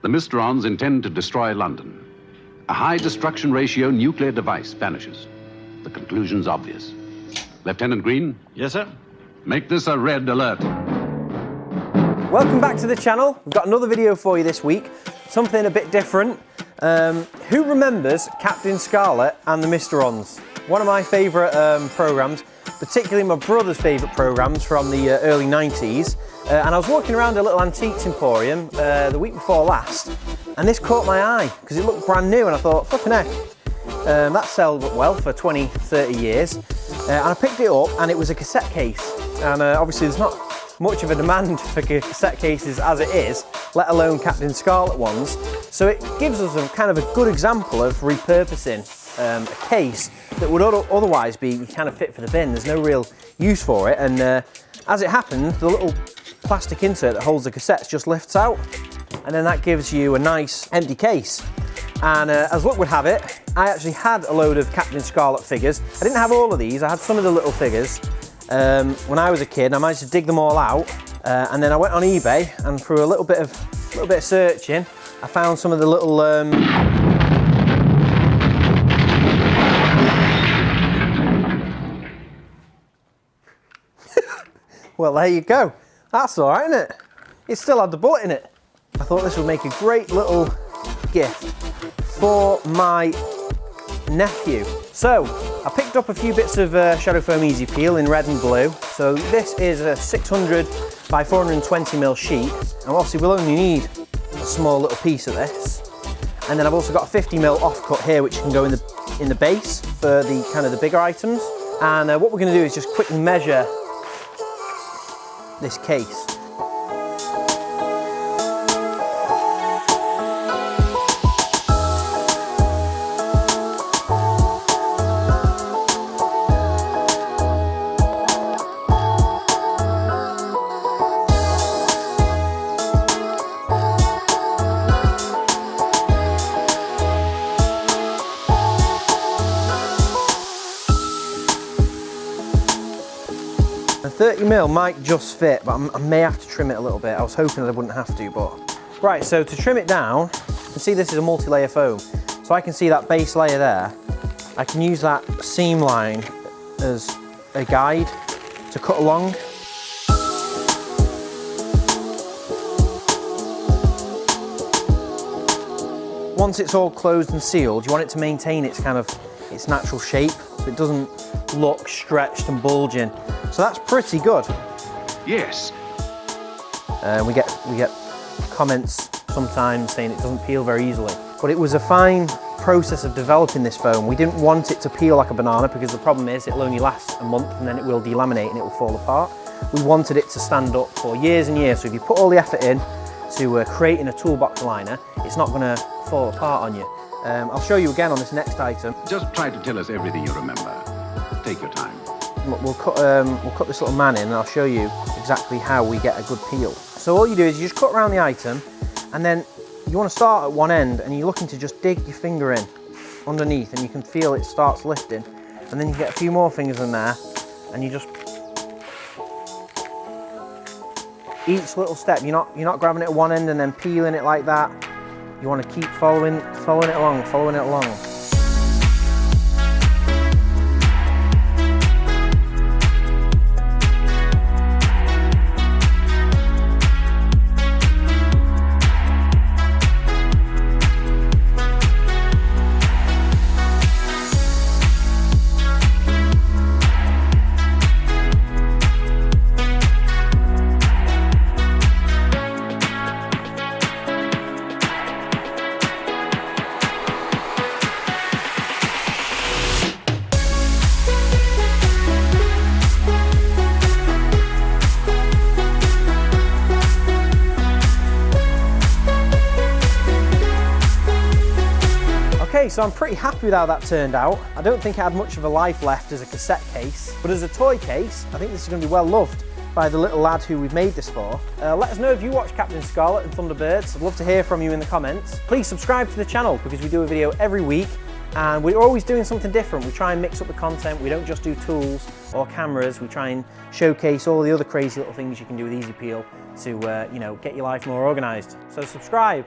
The Mysterons intend to destroy London. A high destruction ratio nuclear device vanishes. The conclusion's obvious. Lieutenant Green? Yes, sir? Make this a red alert. Welcome back to the channel. We've got another video for you this week. Something a bit different. Who remembers Captain Scarlet and the Mysterons? One of my favourite programmes, particularly my brother's favourite programmes from the early 90s. And I was walking around a little antiques emporium the week before last, and this caught my eye because it looked brand new, and I thought, flipping heck, that sold well for 20, 30 years. And I picked it up, and it was a cassette case. And obviously there's not much of a demand for cassette cases as it is, let alone Captain Scarlet ones. So it gives us a kind of a good example of repurposing a case that would otherwise be kind of fit for the bin. There's no real use for it, and as it happened, the little plastic insert that holds the cassettes just lifts out, and then that gives you a nice empty case. And as luck would have it, I actually had a load of Captain Scarlet figures. I didn't have all of these, I had some of the little figures. When I was a kid, I managed to dig them all out, and then I went on eBay, and through a little bit of searching, I found some of the little well, there you go. That's all right, isn't it? It still had the bullet in it. I thought this would make a great little gift for my nephew. So I picked up a few bits of Shadow Foam Easy Peel in red and blue. So this is a 600 by 420mm sheet, and obviously we'll only need a small little piece of this. And then I've also got a 50mm offcut here, which can go in the base for the kind of the bigger items. And what we're going to do is just quickly measure this case. The 30mm might just fit, but I may have to trim it a little bit. I was hoping that I wouldn't have to, but... Right, so to trim it down, you can see this is a multi-layer foam. So I can see that base layer there. I can use that seam line as a guide to cut along. Once it's all closed and sealed, you want it to maintain its its natural shape, so it doesn't look stretched and bulging. So that's pretty good. Yes. We get comments sometimes saying it doesn't peel very easily, but it was a fine process of developing this foam. We didn't want it to peel like a banana because the problem is it'll only last a month and then it will delaminate and it will fall apart. We wanted it to stand up for years and years, so if you put all the effort in to creating a toolbox liner, it's not going to fall apart on you. I'll show you again on this next item. Just try to tell us everything you remember. Take your time. Look, we'll cut this little man in, and I'll show you exactly how we get a good peel. So all you do is you just cut around the item, and then you want to start at one end, and you're looking to just dig your finger in underneath, and you can feel it starts lifting, and then you get a few more fingers in there, and you just... Each little step, you're not grabbing it at one end and then peeling it like that. You want to keep following it along. Okay, so I'm pretty happy with how that turned out. I don't think it had much of a life left as a cassette case, but as a toy case, I think this is going to be well loved by the little lad who we've made this for. Let us know if you watch Captain Scarlet and Thunderbirds. I'd love to hear from you in the comments. Please subscribe to the channel because we do a video every week and we're always doing something different. We try and mix up the content. We don't just do tools or cameras. We try and showcase all the other crazy little things you can do with Easy Peel to you know, get your life more organised. So subscribe.